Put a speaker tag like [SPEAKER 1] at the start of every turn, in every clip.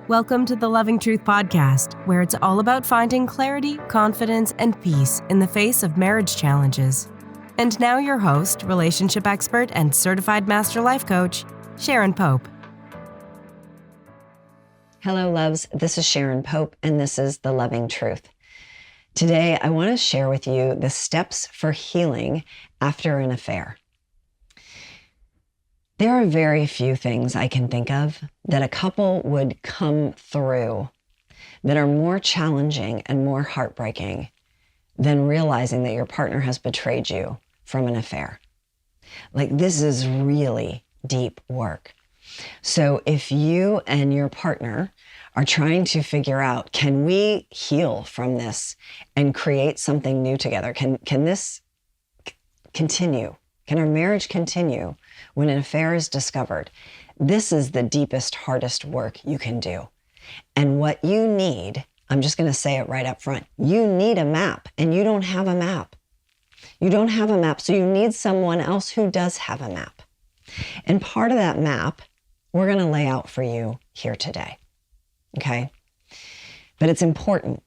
[SPEAKER 1] Welcome to the Loving Truth Podcast, where it's all about finding clarity, confidence, and peace in the face of marriage challenges. And now your host, relationship expert, and certified master life coach, Sharon Pope.
[SPEAKER 2] Hello, loves. This is Sharon Pope, and this is The Loving Truth. Today, I want to share with you the steps for healing after an affair. There are very few things I can think of that a couple would come through that are more challenging and more heartbreaking than realizing that your partner has betrayed you from an affair. Like, this is really deep work. So if you and your partner are trying to figure out, can we heal from this and create something new together? Can this continue? Can our marriage continue when an affair is discovered? This is the deepest, hardest work you can do. And what you need, I'm just going to say it right up front, you need a map, and you don't have a map. You don't have a map, so you need someone else who does have a map. And part of that map, we're going to lay out for you here today, okay? But it's important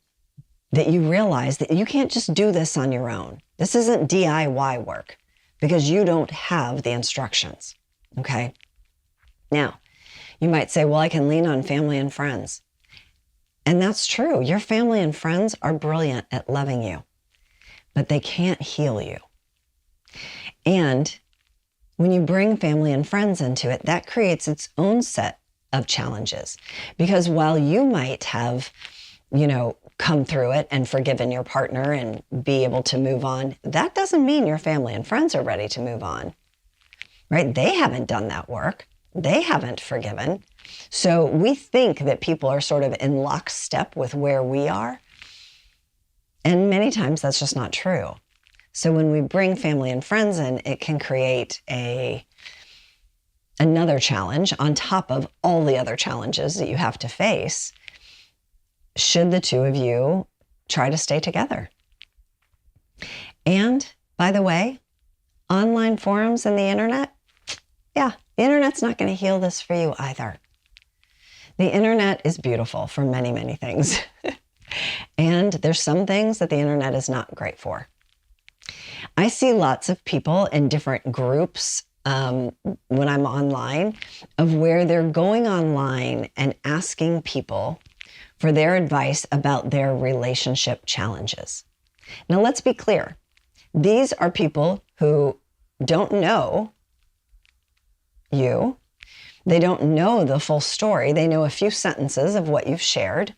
[SPEAKER 2] that you realize that you can't just do this on your own. This isn't DIY work, because you don't have the instructions, okay? Now, you might say, well, I can lean on family and friends. And that's true. Your family and friends are brilliant at loving you, but they can't heal you. And when you bring family and friends into it, that creates its own set of challenges. Because while you might have, come through it and forgiven your partner and be able to move on, that doesn't mean your family and friends are ready to move on, right? They haven't done that work. They haven't forgiven. So we think that people are sort of in lockstep with where we are. And many times that's just not true. So when we bring family and friends in, it can create another challenge on top of all the other challenges that you have to face should the two of you try to stay together. And by the way, online forums and the internet, the internet's not going to heal this for you either. The internet is beautiful for many, many things. And there's some things that the internet is not great for. I see lots of people in different groups when I'm online of where they're going online and asking people for their advice about their relationship challenges. Now, let's be clear. These are people who don't know you. They don't know the full story. They know a few sentences of what you've shared.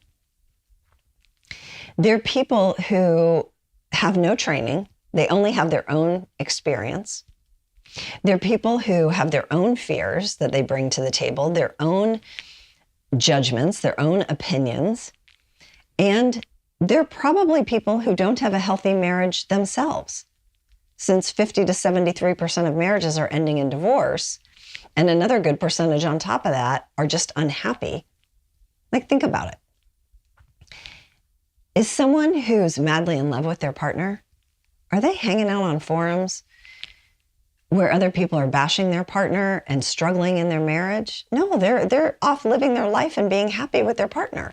[SPEAKER 2] They're people who have no training. They only have their own experience. They're people who have their own fears that they bring to the table, their own judgments, their own opinions, and they're probably people who don't have a healthy marriage themselves, since 50 to 73% of marriages are ending in divorce, and another good percentage on top of that are just unhappy. Like, think about it. Is someone who's madly in love with their partner, are they hanging out on forums where other people are bashing their partner and struggling in their marriage? No, they're off living their life and being happy with their partner.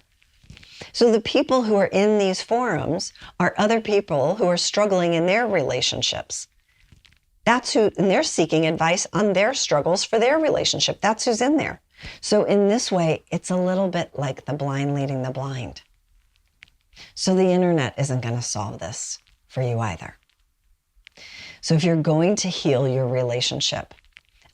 [SPEAKER 2] So the people who are in these forums are other people who are struggling in their relationships. That's who, and they're seeking advice on their struggles for their relationship. That's who's in there. So in this way, it's a little bit like the blind leading the blind. So the internet isn't going to solve this for you either. So if you're going to heal your relationship,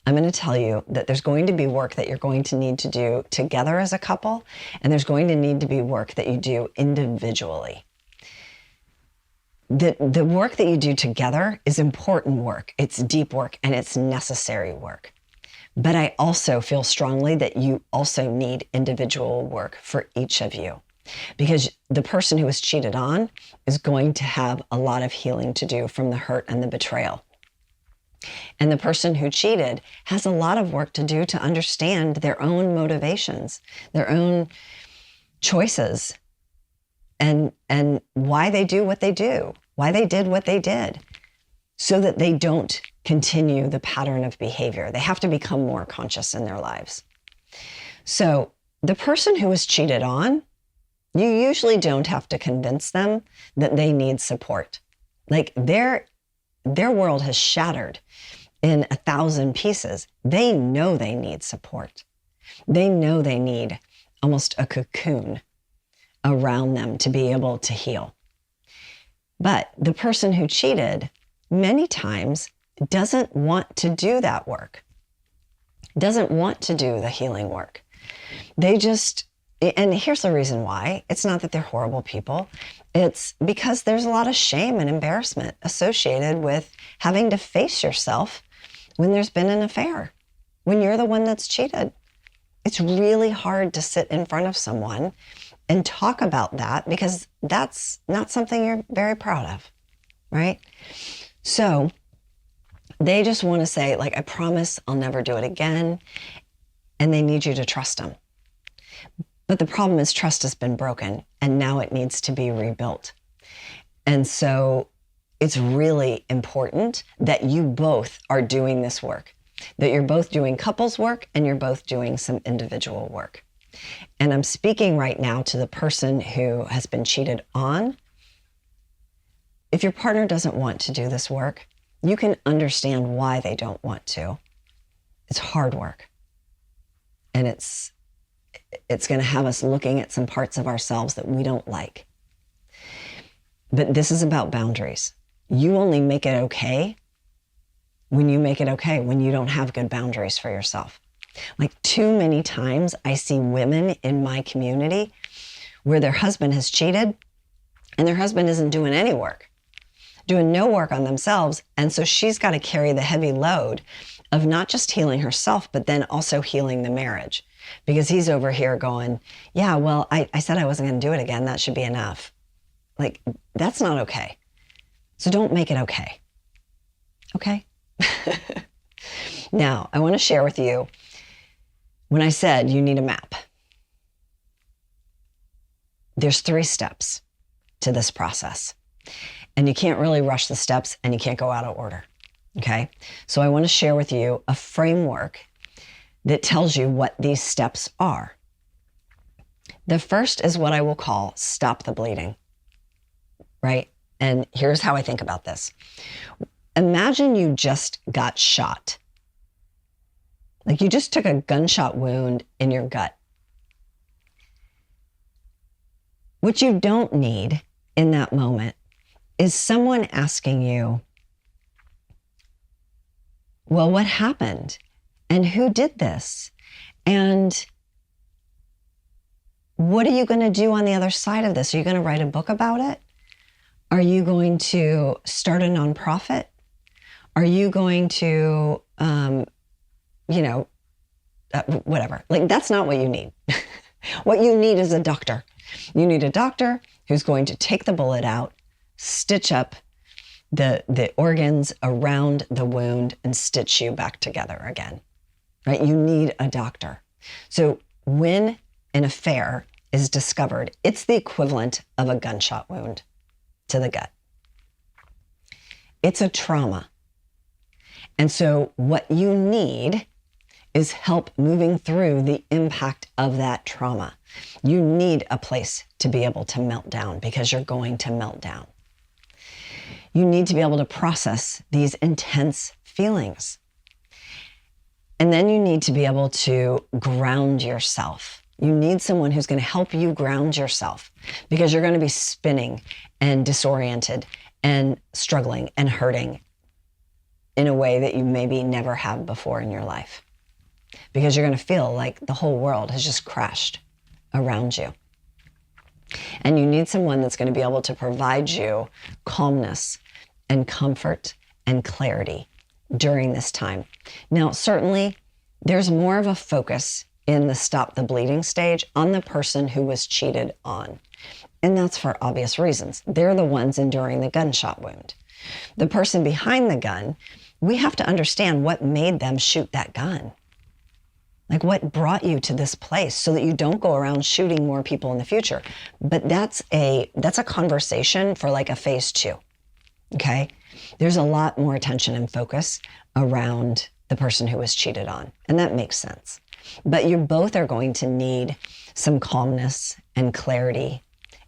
[SPEAKER 2] I'm going to tell you that there's going to be work that you're going to need to do together as a couple, and there's going to need to be work that you do individually. The work that you do together is important work. It's deep work, and it's necessary work. But I also feel strongly that you also need individual work for each of you, because the person who was cheated on is going to have a lot of healing to do from the hurt and the betrayal. And the person who cheated has a lot of work to do to understand their own motivations, their own choices, and why they do what they do, why they did what they did, so that they don't continue the pattern of behavior. They have to become more conscious in their lives. So the person who was cheated on, you usually don't have to convince them that they need support. Like their world has shattered in 1,000 pieces. They know they need support. They know they need almost a cocoon around them to be able to heal. But the person who cheated many times doesn't want to do that work, doesn't want to do the healing work. They just, and here's the reason why. It's not that they're horrible people. It's because there's a lot of shame and embarrassment associated with having to face yourself when there's been an affair, when you're the one that's cheated. It's really hard to sit in front of someone and talk about that because that's not something you're very proud of, right? So they just want to say, like, I promise I'll never do it again. And they need you to trust them. But the problem is trust has been broken and now it needs to be rebuilt. And so it's really important that you both are doing this work, that you're both doing couples work and you're both doing some individual work. And I'm speaking right now to the person who has been cheated on. If your partner doesn't want to do this work, you can understand why they don't want to. It's hard work. And it's going to have us looking at some parts of ourselves that we don't like. But this is about boundaries. You only make it okay when you make it okay, when you don't have good boundaries for yourself. Like too many times I see women in my community where their husband has cheated and their husband isn't doing any work, doing no work on themselves. And so she's got to carry the heavy load of not just healing herself, but then also healing the marriage. Because he's over here going, yeah, well, I said I wasn't going to do it again. That should be enough. Like, that's not okay. So don't make it okay. Okay? Now, I want to share with you, when I said you need a map, there's 3 steps to this process. And you can't really rush the steps and you can't go out of order. Okay? So I want to share with you a framework that tells you what these steps are. The first is what I will call stop the bleeding, right? And here's how I think about this. Imagine you just got shot. Like you just took a gunshot wound in your gut. What you don't need in that moment is someone asking you, well, what happened? And who did this? And what are you going to do on the other side of this? Are you going to write a book about it? Are you going to start a nonprofit? Are you going to, whatever? Like, that's not what you need. What you need is a doctor. You need a doctor who's going to take the bullet out, stitch up the organs around the wound, and stitch you back together again. Right? You need a doctor. So when an affair is discovered, it's the equivalent of a gunshot wound to the gut. It's a trauma. And so what you need is help moving through the impact of that trauma. You need a place to be able to melt down because you're going to melt down. You need to be able to process these intense feelings. And then you need to be able to ground yourself. You need someone who's going to help you ground yourself because you're going to be spinning and disoriented and struggling and hurting in a way that you maybe never have before in your life. Because you're going to feel like the whole world has just crashed around you. And you need someone that's going to be able to provide you calmness and comfort and clarity during this time. Now, certainly, there's more of a focus in the stop the bleeding stage on the person who was cheated on. And that's for obvious reasons. They're the ones enduring the gunshot wound. The person behind the gun, we have to understand what made them shoot that gun. Like what brought you to this place so that you don't go around shooting more people in the future. But that's a conversation for like a phase 2. Okay? There's a lot more attention and focus around the person who was cheated on. And that makes sense. But you both are going to need some calmness and clarity,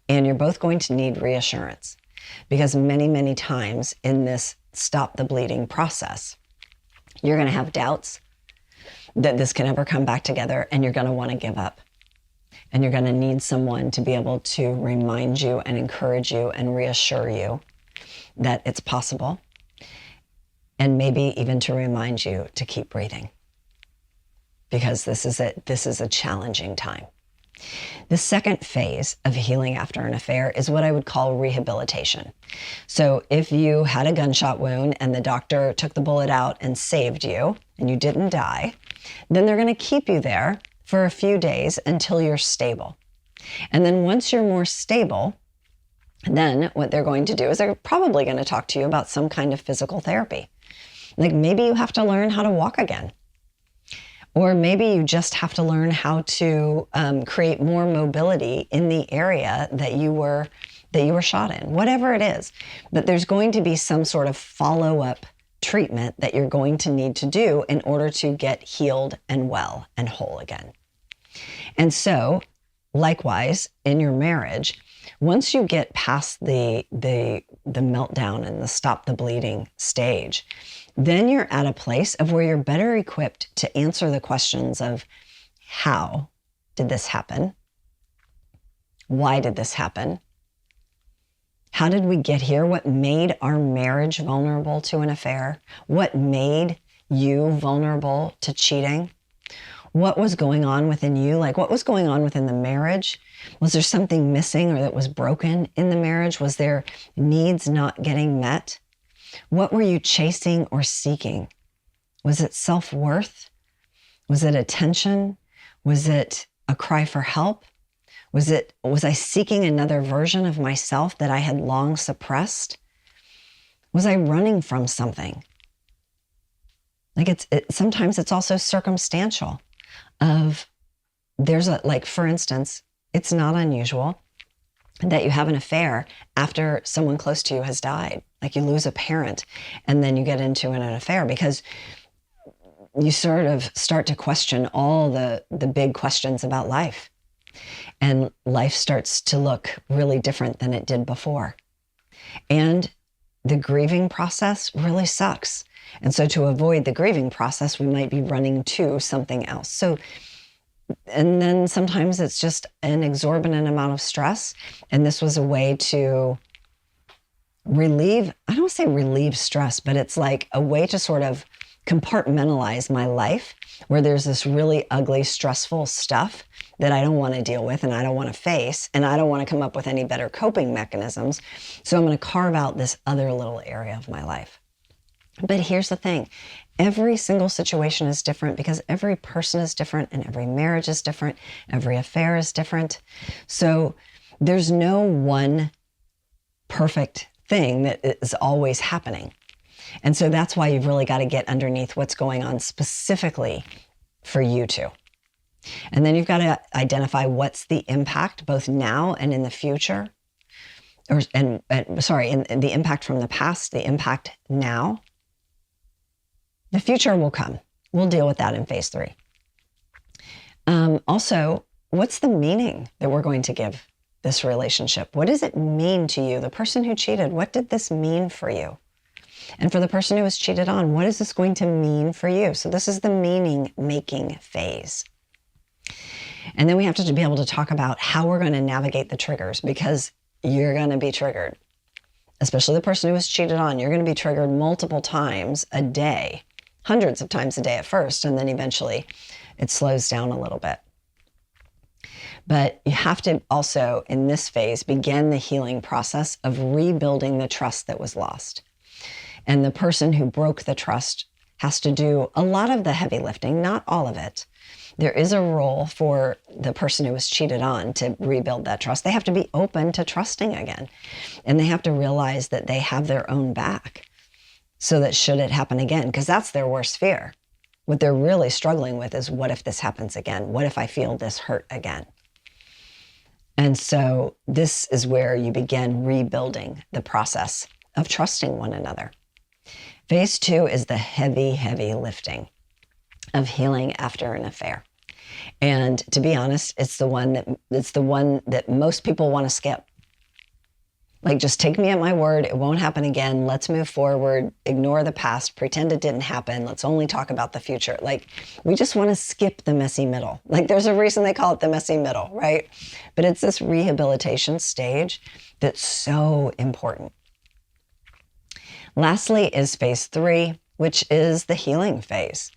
[SPEAKER 2] and you're both going to need reassurance, because many, many times in this stop the bleeding process, you're going to have doubts that this can ever come back together, and you're going to want to give up. And you're going to need someone to be able to remind you and encourage you and reassure you that it's possible, and maybe even to remind you to keep breathing, because this is a challenging time. The second phase of healing after an affair is what I would call rehabilitation. So if you had a gunshot wound and the doctor took the bullet out and saved you and you didn't die, then they're going to keep you there for a few days until you're stable. And then once you're more stable, then what they're going to do is they're probably going to talk to you about some kind of physical therapy. Like maybe you have to learn how to walk again. Or maybe you just have to learn how to create more mobility in the area that you were shot in, whatever it is. But there's going to be some sort of follow-up treatment that you're going to need to do in order to get healed and well and whole again. And so, likewise, in your marriage, once you get past the meltdown and the stop the bleeding stage, then you're at a place of where you're better equipped to answer the questions of how did this happen? Why did this happen? How did we get here? What made our marriage vulnerable to an affair? What made you vulnerable to cheating? What was going on within you? Like, what was going on within the marriage? Was there something missing or that was broken in the marriage? Was there needs not getting met? What were you chasing or seeking? Was it self-worth? Was it attention? Was it a cry for help? Was I seeking another version of myself that I had long suppressed? Was I running from something? Like sometimes it's also circumstantial for instance, it's not unusual that you have an affair after someone close to you has died. Like you lose a parent and then you get into an affair because you sort of start to question all the big questions about life. And life starts to look really different than it did before. And the grieving process really sucks. And so to avoid the grieving process, we might be running to something else. And then sometimes it's just an exorbitant amount of stress. And this was a way to relieve, I don't want to say relieve stress, but it's like a way to sort of compartmentalize my life where there's this really ugly, stressful stuff that I don't want to deal with and I don't want to face, and I don't want to come up with any better coping mechanisms. So I'm going to carve out this other little area of my life. But here's the thing. Every single situation is different because every person is different and every marriage is different. Every affair is different. So there's no one perfect thing that is always happening. And so that's why you've really got to get underneath what's going on specifically for you two. And then you've got to identify what's the impact both now and in the future, in the impact from the past, the impact now. The future will come. We'll deal with that in phase 3. Also, what's the meaning that we're going to give this relationship? What does it mean to you? The person who cheated, what did this mean for you? And for the person who was cheated on, what is this going to mean for you? So this is the meaning-making phase. And then we have to be able to talk about how we're going to navigate the triggers, because you're going to be triggered. Especially the person who was cheated on, you're going to be triggered multiple times a day, hundreds of times a day at first, and then eventually it slows down a little bit. But you have to also, in this phase, begin the healing process of rebuilding the trust that was lost. And the person who broke the trust has to do a lot of the heavy lifting, not all of it. There is a role for the person who was cheated on to rebuild that trust. They have to be open to trusting again. And they have to realize that they have their own back so that should it happen again, because that's their worst fear. What they're really struggling with is, what if this happens again? What if I feel this hurt again? And so this is where you begin rebuilding the process of trusting one another. Phase 2 is the heavy, heavy lifting of healing after an affair. And to be honest, it's the one that most people want to skip. Like, just take me at my word. It won't happen again. Let's move forward. Ignore the past. Pretend it didn't happen. Let's only talk about the future. Like, we just want to skip the messy middle. Like, there's a reason they call it the messy middle, right? But it's this rehabilitation stage that's so important. Lastly is phase 3, which is the healing phase.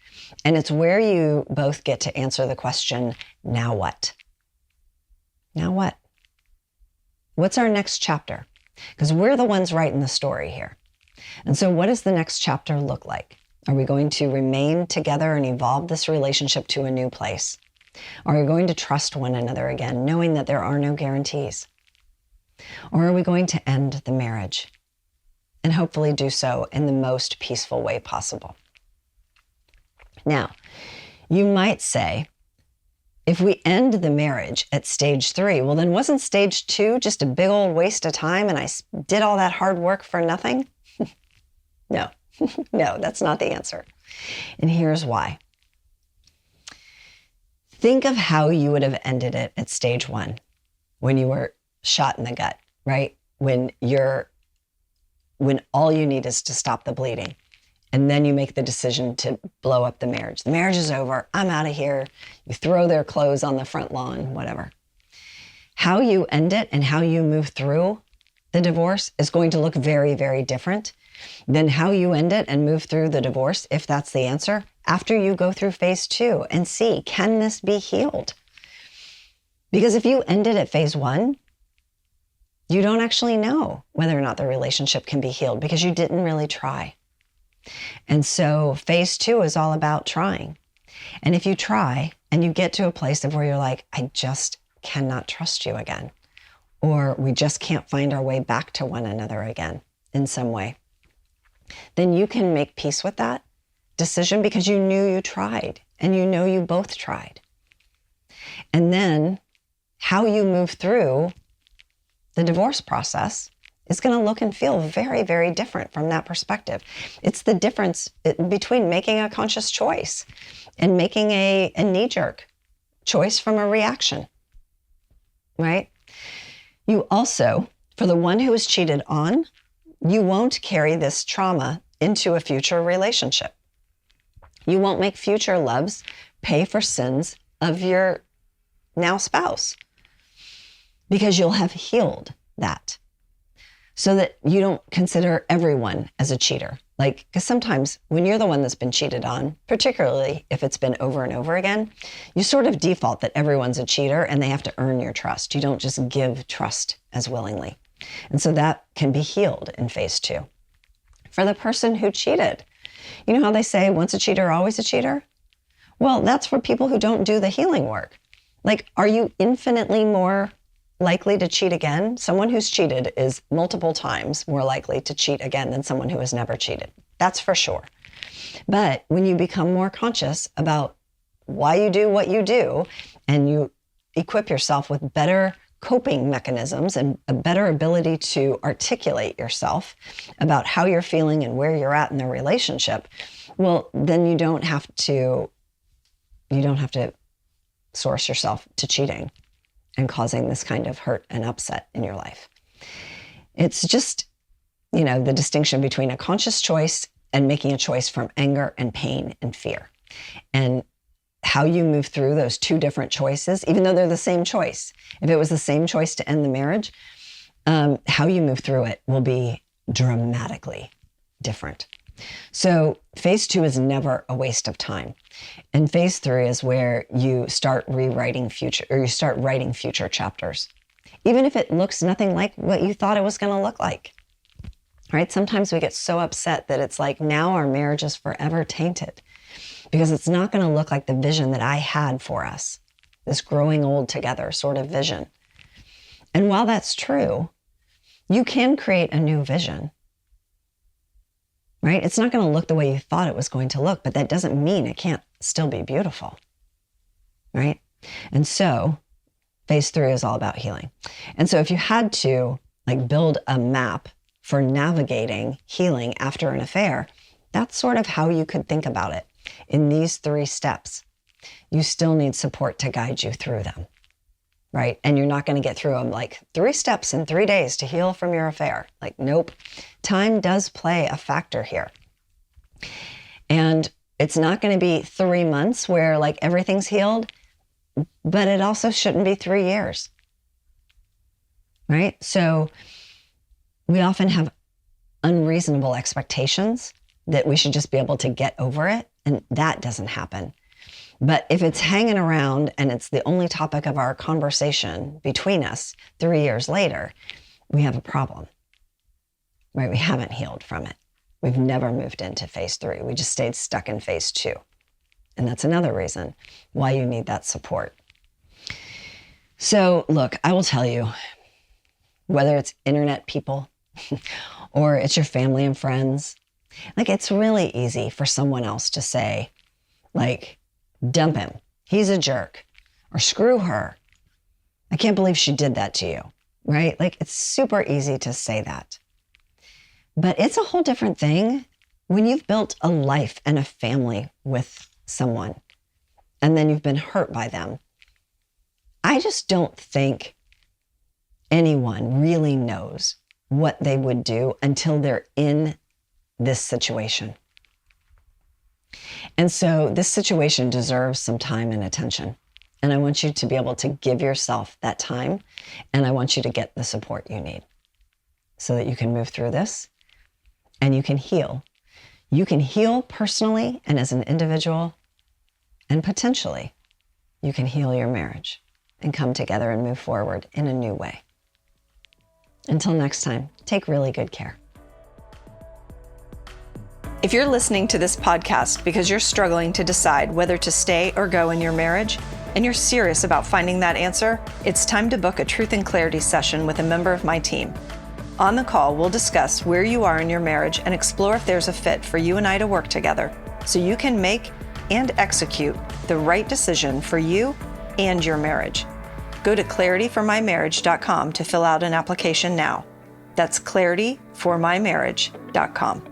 [SPEAKER 2] And it's where you both get to answer the question, now what? Now what? What's our next chapter? Because we're the ones writing the story here. And so what does the next chapter look like? Are we going to remain together and evolve this relationship to a new place? Are we going to trust one another again, knowing that there are no guarantees? Or are we going to end the marriage and hopefully do so in the most peaceful way possible? Now, you might say, if we end the marriage at stage 3, well, then wasn't stage 2 just a big old waste of time and I did all that hard work for nothing? No, no, that's not the answer. And here's why. Think of how you would have ended it at stage 1 when you were shot in the gut, right? When all you need is to stop the bleeding. And then you make the decision to blow up the marriage. The marriage is over. I'm out of here. You throw their clothes on the front lawn, whatever. How you end it and how you move through the divorce is going to look very, very different than how you end it and move through the divorce, if that's the answer, after you go through phase 2 and see, can this be healed? Because if you end it at phase 1, you don't actually know whether or not the relationship can be healed because you didn't really try. And so phase 2 is all about trying. And if you try and you get to a place of where you're like, I just cannot trust you again, or we just can't find our way back to one another again in some way, then you can make peace with that decision because you knew you tried and you know you both tried. And then how you move through the divorce process is going to look and feel very, very different from that perspective. It's the difference between making a conscious choice and making a knee-jerk choice from a reaction, right? You also, for the one who is cheated on, you won't carry this trauma into a future relationship. You won't make future loves pay for sins of your now spouse because you'll have healed that. So that you don't consider everyone as a cheater. Like, because sometimes when you're the one that's been cheated on, particularly if it's been over and over again, you sort of default that everyone's a cheater and they have to earn your trust. You don't just give trust as willingly. And so that can be healed in phase 2. For the person who cheated, you know how they say once a cheater, always a cheater? Well, that's for people who don't do the healing work. Like, are you infinitely more likely to cheat again? Someone who's cheated is multiple times more likely to cheat again than someone who has never cheated. That's for sure. But when you become more conscious about why you do what you do, and you equip yourself with better coping mechanisms and a better ability to articulate yourself about how you're feeling and where you're at in the relationship, well, then you don't have to source yourself to cheating and causing this kind of hurt and upset in your life. It's just, the distinction between a conscious choice and making a choice from anger and pain and fear. And how you move through those two different choices, even though they're the same choice. If it was the same choice to end the marriage, how you move through it will be dramatically different. So phase 2 is never a waste of time. And phase 3 is where you start writing future chapters, even if it looks nothing like what you thought it was going to look like, right? Sometimes we get so upset that it's like, now our marriage is forever tainted because it's not going to look like the vision that I had for us, this growing old together sort of vision. And while that's true, you can create a new vision. Right? It's not going to look the way you thought it was going to look, but that doesn't mean it can't still be beautiful. Right? And so phase 3 is all about healing. And so if you had to build a map for navigating healing after an affair, that's sort of how you could think about it in these 3 steps. you still need support to guide you through them, right? And you're not going to get through them like 3 steps in 3 days to heal from your affair. Like, nope. Time does play a factor here. And it's not going to be 3 months where like everything's healed, but it also shouldn't be 3 years, right? So we often have unreasonable expectations that we should just be able to get over it, and that doesn't happen. But if it's hanging around and it's the only topic of our conversation between us 3 years later, we have a problem, right? We haven't healed from it. We've never moved into phase 3. We just stayed stuck in phase 2. And that's another reason why you need that support. So look, I will tell you, whether it's internet people or it's your family and friends, like it's really easy for someone else to say, like, dump him, he's a jerk, or screw her, I can't believe she did that to you, right? Like it's super easy to say that. But it's a whole different thing when you've built a life and a family with someone and then you've been hurt by them. I just don't think anyone really knows what they would do until they're in this situation. And so this situation deserves some time and attention. And I want you to be able to give yourself that time. And I want you to get the support you need so that you can move through this and you can heal. You can heal personally and as an individual, and potentially you can heal your marriage and come together and move forward in a new way. Until next time, take really good care.
[SPEAKER 3] If you're listening to this podcast because you're struggling to decide whether to stay or go in your marriage, and you're serious about finding that answer, it's time to book a Truth and Clarity session with a member of my team. On the call, we'll discuss where you are in your marriage and explore if there's a fit for you and I to work together so you can make and execute the right decision for you and your marriage. Go to clarityformymarriage.com to fill out an application now. That's clarityformymarriage.com.